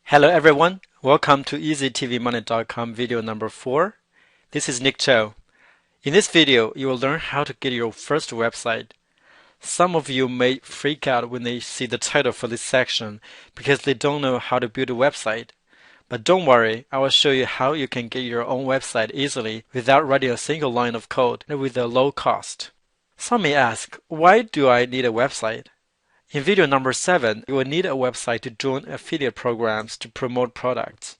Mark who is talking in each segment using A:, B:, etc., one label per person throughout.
A: Hello everyone, welcome to EasyTVMoney.com video number 4. This is Nick Cho. In this video, you will learn how to get your first website. Some of you may freak out when they see the title for this section because they don't know how to build a website. But don't worry, I will show you how you can get your own website easily without writing a single line of code and with a low cost. Some may ask, why do I need a website? In video number 7, you will need a website to join affiliate programs to promote products.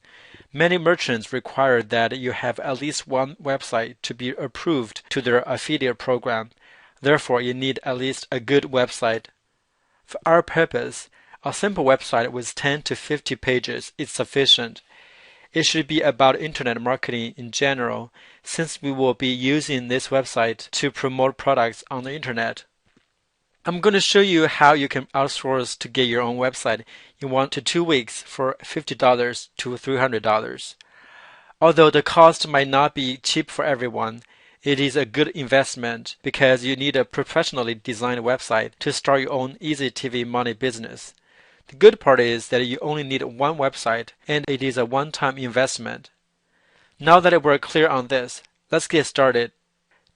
A: Many merchants require that you have at least one website to be approved to their affiliate program. Therefore, you need at least a good website. For our purpose, a simple website with 10 to 50 pages is sufficient. It should be about internet marketing in general, since we will be using this website to promote products on the internet. I'm going to show you how you can outsource to get your own website in 1 to 2 weeks for $50 to $300. Although the cost might not be cheap for everyone, it is a good investment because you need a professionally designed website to start your own Easy TV Money business. The good part is that you only need one website and it is a one-time investment. Now that we're clear on this, let's get started.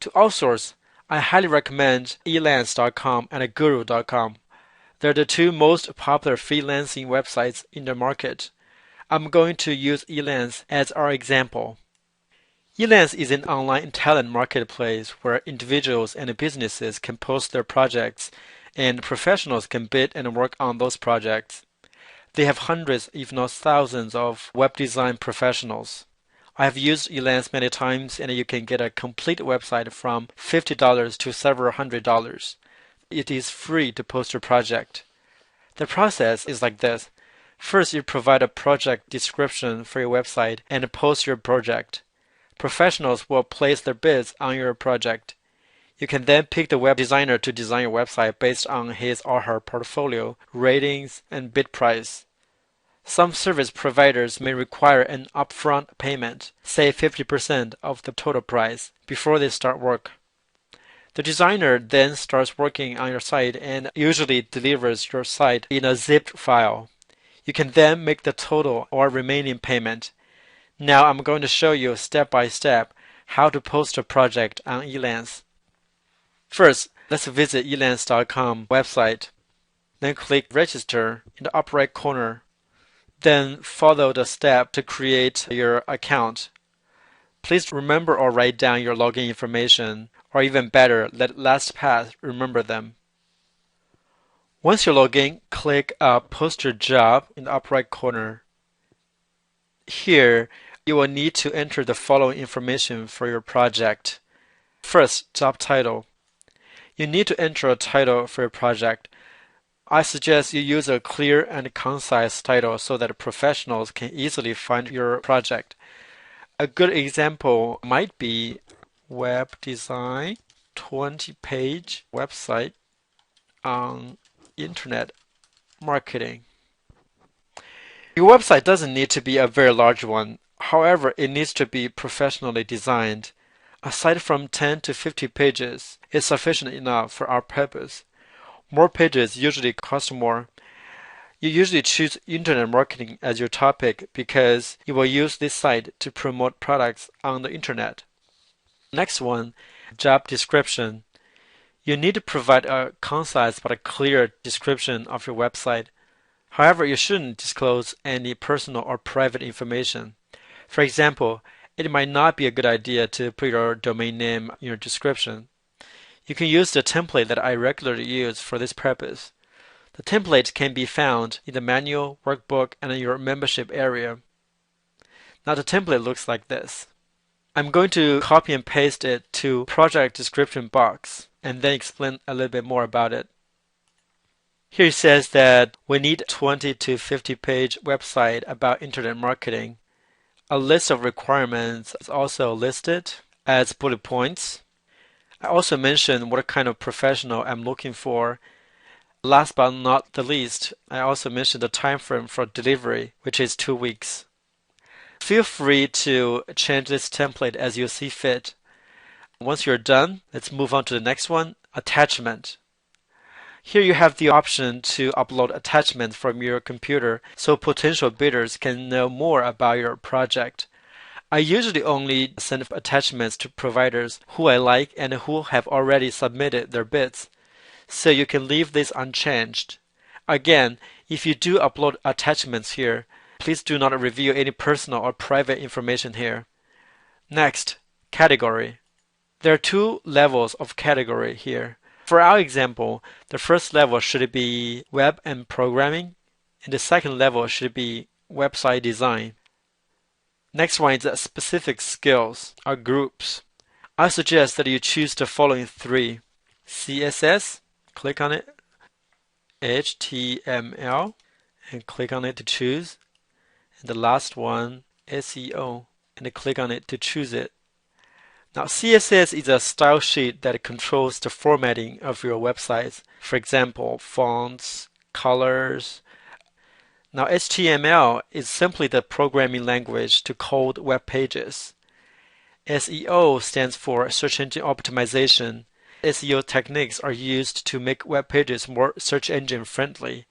A: To outsource, I highly recommend Elance.com and Guru.com. They're the two most popular freelancing websites in the market. I'm going to use Elance as our example. Elance is an online talent marketplace where individuals and businesses can post their projects and professionals can bid and work on those projects. They have hundreds, if not thousands, of web design professionals. I have used Elance many times and you can get a complete website from $50 to several $100s. It is free to post your project. The process is like this. First, you provide a project description for your website and post your project. Professionals will place their bids on your project. You can then pick the web designer to design your website based on his or her portfolio, ratings, and bid price. Some service providers may require an upfront payment, say 50% of the total price, before they start work. The designer then starts working on your site and usually delivers your site in a zipped file. You can then make the total or remaining payment. Now I'm going to show you step by step how to post a project on Elance. First, let's visit Elance.com website. Then click Register in the upper right corner. Then follow the step to create your account. Please remember or write down your login information, or even better, let LastPass remember them. Once you log in, click Post Your Job in the upper right corner. Here, you will need to enter the following information for your project. First, job title. You need to enter a title for your project. I suggest you use a clear and concise title so that professionals can easily find your project. A good example might be Web Design 20-page website on Internet Marketing. Your website doesn't need to be a very large one. However, it needs to be professionally designed. Aside from 10 to 50 pages is sufficient enough for our purpose. More pages usually cost more. You usually choose internet marketing as your topic because you will use this site to promote products on the internet. Next one, job description. You need to provide a concise but a clear description of your website. However, you shouldn't disclose any personal or private information. For example, it might not be a good idea to put your domain name in your description. You can use the template that I regularly use for this purpose. The template can be found in the manual, workbook, and in your membership area. Now the template looks like this. I'm going to copy and paste it to project description box and then explain a little bit more about it. Here it says that we need 20 to 50 page website about internet marketing. A list of requirements is also listed as bullet points. I also mentioned what kind of professional I'm looking for. Last but not the least, I also mentioned the time frame for delivery, which is 2 weeks. Feel free to change this template as you see fit. Once you're done, let's move on to the next one, attachment. Here you have the option to upload attachments from your computer so potential bidders can know more about your project. I usually only send attachments to providers who I like and who have already submitted their bids, so you can leave this unchanged. Again, if you do upload attachments here, please do not reveal any personal or private information here. Next, category. There are two levels of category here. For our example, the first level should be web and programming, and the second level should be website design. Next one is specific skills or groups. I suggest that you choose the following three: CSS, click on it, HTML, and click on it to choose, and the last one, SEO, and click on it to choose it. Now, CSS is a style sheet that controls the formatting of your websites. For example, fonts, colors. Now, HTML is simply the programming language to code web pages. SEO stands for search engine optimization. SEO techniques are used to make web pages more search engine friendly.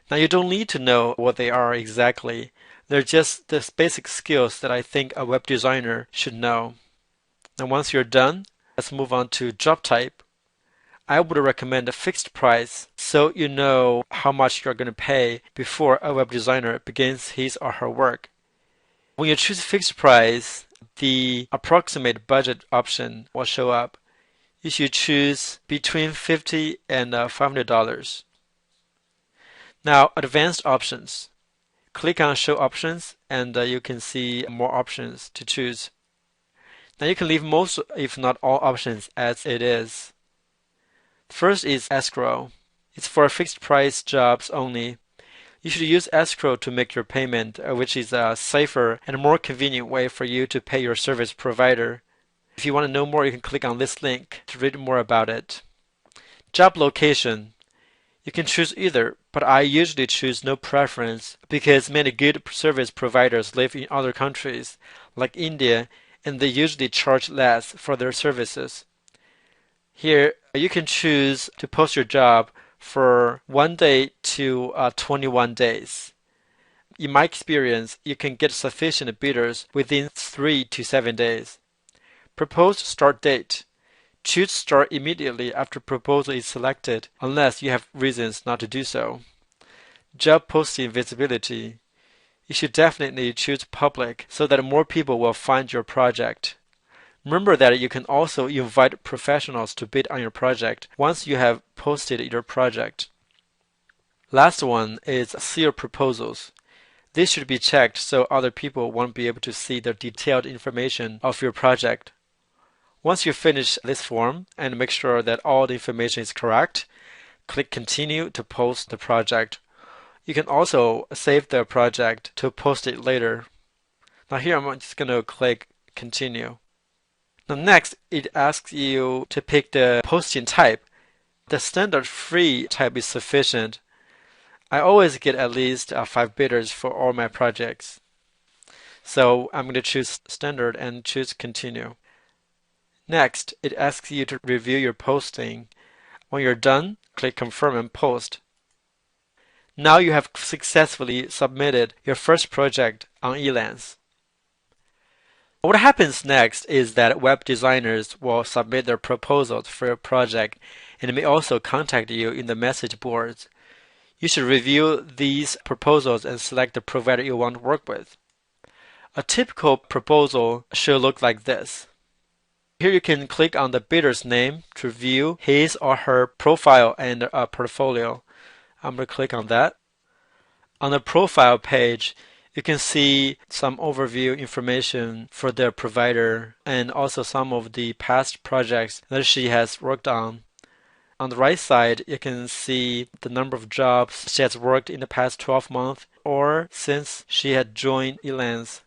A: Now, you don't need to know what they are exactly. They're just the basic skills that I think a web designer should know. Now, once you're done, let's move on to job type. I would recommend a fixed price so you know how much you're going to pay before a web designer begins his or her work. When you choose fixed price, the approximate budget option will show up. You should choose between $50 and $500. Now, advanced options. Click on Show Options and you can see more options to choose. Now you can leave most, if not all, options as it is. First is escrow. It's for fixed price jobs only. You should use escrow to make your payment, which is a safer and more convenient way for you to pay your service provider. If you want to know more, you can click on this link to read more about it. Job location. You can choose either, but I usually choose no preference because many good service providers live in other countries, like India, and they usually charge less for their services. Here, you can choose to post your job for 1 day to 21 days. In my experience, you can get sufficient bidders within 3 to 7 days. Proposed start date. Choose start immediately after proposal is selected, unless you have reasons not to do so. Job posting visibility. You should definitely choose public so that more people will find your project. Remember that you can also invite professionals to bid on your project once you have posted your project. Last one is SEO proposals. This should be checked so other people won't be able to see the detailed information of your project. Once you finish this form and make sure that all the information is correct, click Continue to post the project. You can also save the project to post it later. Now here I'm just going to click Continue. Now next, it asks you to pick the posting type. The standard free type is sufficient. I always get at least 5 bidders for all my projects. So I'm going to choose standard and choose Continue. Next, it asks you to review your posting. When you're done, click Confirm and Post. Now you have successfully submitted your first project on Elance. What happens next is that web designers will submit their proposals for your project and may also contact you in the message boards. You should review these proposals and select the provider you want to work with. A typical proposal should look like this. Here you can click on the bidder's name to view his or her profile and portfolio. I'm going to click on that. On the profile page, you can see some overview information for the provider and also some of the past projects that she has worked on. On the right side, you can see the number of jobs she has worked in the past 12 months or since she had joined Elance.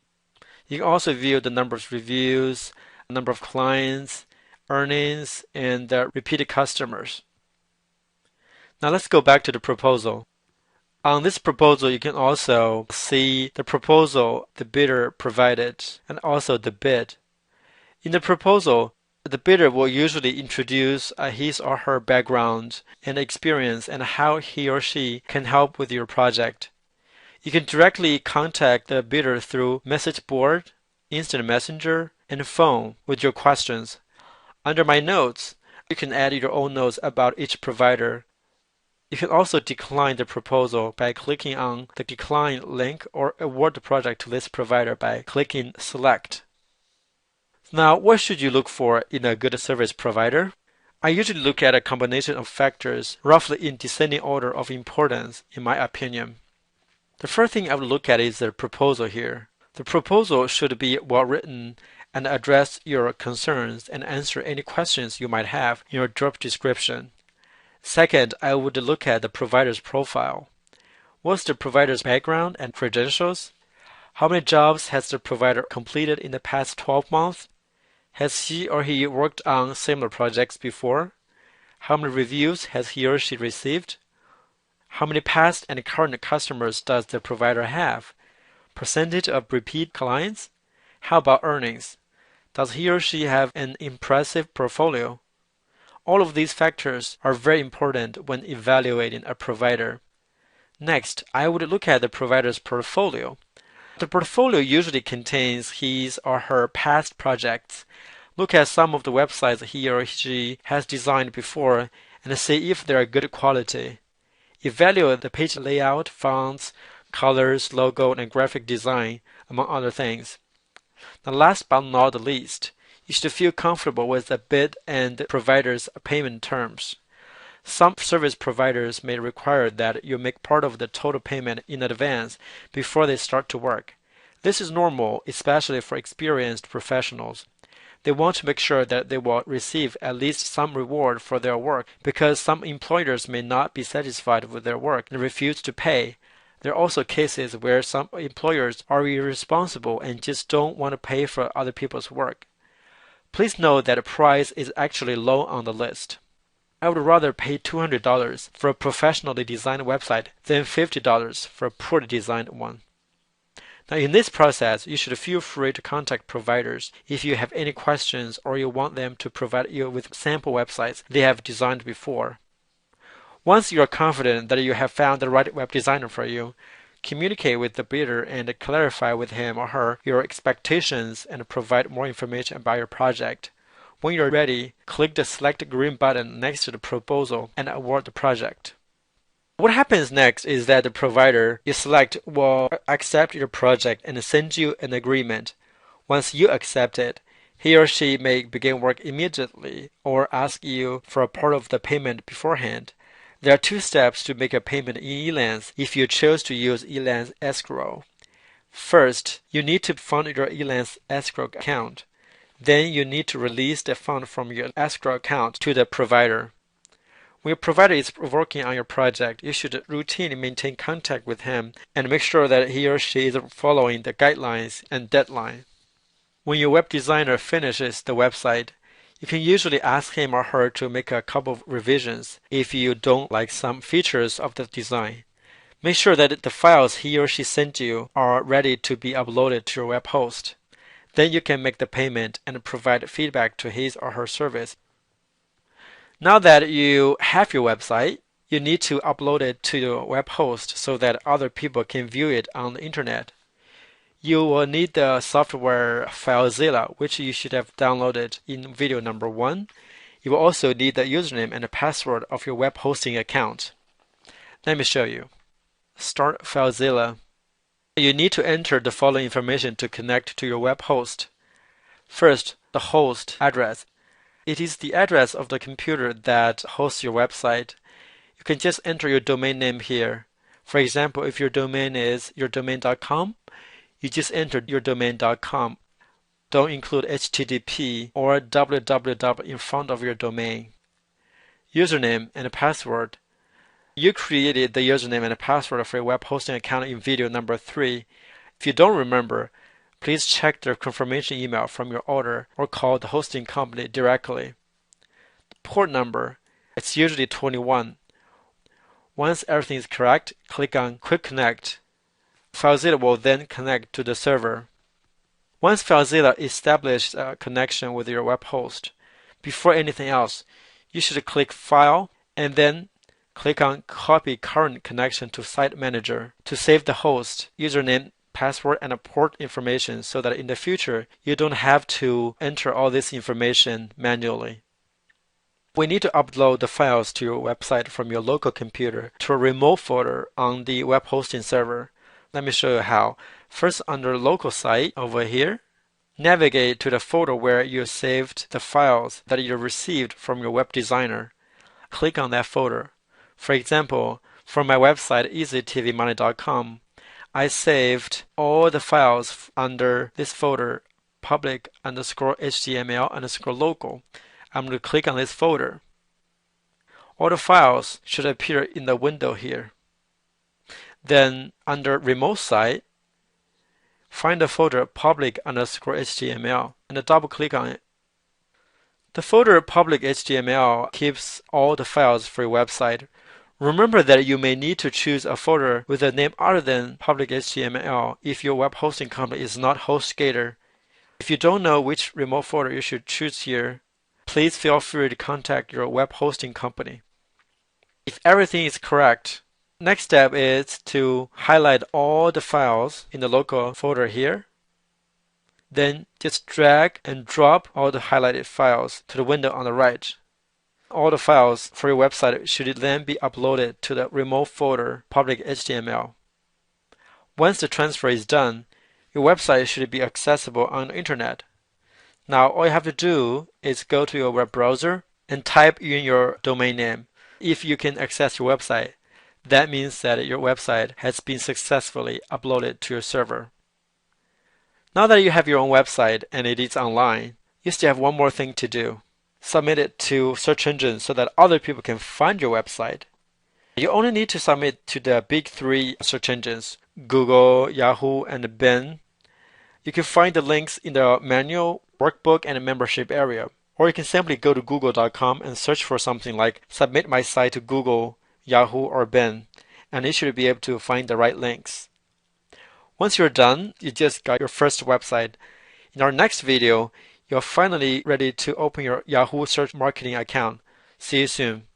A: You can also view the number of reviews, number of clients, earnings, and repeated customers. Now let's go back to the proposal. On this proposal, you can also see the proposal the bidder provided and also the bid. In the proposal, The bidder will usually introduce his or her background and experience and how he or she can help with your project. You can directly contact the bidder through message board, instant messenger, and phone with your questions. Under my notes, you can add your own notes about each provider. You can also decline the proposal by clicking on the decline link or award the project to this provider by clicking select. Now, what should you look for in a good service provider? I usually look at a combination of factors, roughly in descending order of importance, in my opinion. The first thing I would look at is the proposal here. The proposal should be well written and address your concerns and answer any questions you might have in your job description. Second, I would look at the provider's profile. What's the provider's background and credentials? How many jobs has the provider completed in the past 12 months? Has he or he worked on similar projects before? How many reviews has he or she received? How many past and current customers does the provider have? Percentage of repeat clients? How about earnings? Does he or she have an impressive portfolio? All of these factors are very important when evaluating a provider. Next, I would look at the provider's portfolio. The portfolio usually contains his or her past projects. Look at some of the websites he or she has designed before and see if they are good quality. Evaluate the page layout, fonts, colors, logo, and graphic design, among other things. Now, last but not the least, you should feel comfortable with the bid and the provider's payment terms. Some service providers may require that you make part of the total payment in advance before they start to work. This is normal, especially for experienced professionals. They want to make sure that they will receive at least some reward for their work because some employers may not be satisfied with their work and refuse to pay. There are also cases where some employers are irresponsible and just don't want to pay for other people's work. Please note that the price is actually low on the list. I would rather pay $200 for a professionally designed website than $50 for a poorly designed one. Now, in this process, you should feel free to contact providers if you have any questions or you want them to provide you with sample websites they have designed before. Once you are confident that you have found the right web designer for you, communicate with the bidder and clarify with him or her your expectations and provide more information about your project. When you're ready, click the select green button next to the proposal and award the project. What happens next is that the provider you select will accept your project and send you an agreement. Once you accept it, he or she may begin work immediately or ask you for a part of the payment beforehand. There are two steps to make a payment in Elance if you choose to use Elance escrow. First, you need to fund your Elance escrow account. Then you need to release the fund from your escrow account to the provider. When your provider is working on your project, you should routinely maintain contact with him and make sure that he or she is following the guidelines and deadline. When your web designer finishes the website, you can usually ask him or her to make a couple of revisions if you don't like some features of the design. Make sure that the files he or she sent you are ready to be uploaded to your web host. Then you can make the payment and provide feedback to his or her service. Now that you have your website, you need to upload it to your web host so that other people can view it on the internet. You will need the software FileZilla, which you should have downloaded in video number 1. You will also need the username and the password of your web hosting account. Let me show you. Start FileZilla. You need to enter the following information to connect to your web host. First, the host address. It is the address of the computer that hosts your website. You can just enter your domain name here. For example, if your domain is yourdomain.com, you just enter yourdomain.com. Don't include HTTP or www in front of your domain. Username and password. You created the username and password for your web hosting account in video number 3. If you don't remember, please check the confirmation email from your order or call the hosting company directly. The port number, it's usually 21. Once everything is correct, click on Quick Connect. FileZilla will then connect to the server. Once FileZilla establishes a connection with your web host, before anything else, you should click File and then click on Copy Current Connection to Site Manager to save the host, username, password, and port information so that in the future you don't have to enter all this information manually. We need to upload the files to your website from your local computer to a remote folder on the web hosting server. Let me show you how. First, under Local Site over here, navigate to the folder where you saved the files that you received from your web designer. Click on that folder. For example, for my website easytvmoney.com, I saved all the files under this folder public_html_local. I'm going to click on this folder. All the files should appear in the window here. Then under Remote Site, find the folder public_html and double click on it. The folder public_html keeps all the files for your website. Remember that you may need to choose a folder with a name other than public_html if your web hosting company is not HostGator. If you don't know which remote folder you should choose here, please feel free to contact your web hosting company. If everything is correct, next step is to highlight all the files in the local folder here. Then just drag and drop all the highlighted files to the window on the right. All the files for your website should then be uploaded to the remote folder public_html. Once the transfer is done, your website should be accessible on the internet. Now all you have to do is go to your web browser and type in your domain name. If you can access your website, that means that your website has been successfully uploaded to your server. Now that you have your own website and it is online, you still have one more thing to do. Submit it to search engines so that other people can find your website. You only need to submit to the big three search engines, Google, Yahoo, and Bing. You can find the links in the manual, workbook, and membership area. Or you can simply go to google.com and search for something like Submit My Site to Google, Yahoo, or Bing, and you should be able to find the right links. Once you're done, you just got your first website. In our next video, you're finally ready to open your Yahoo Search Marketing account. See you soon.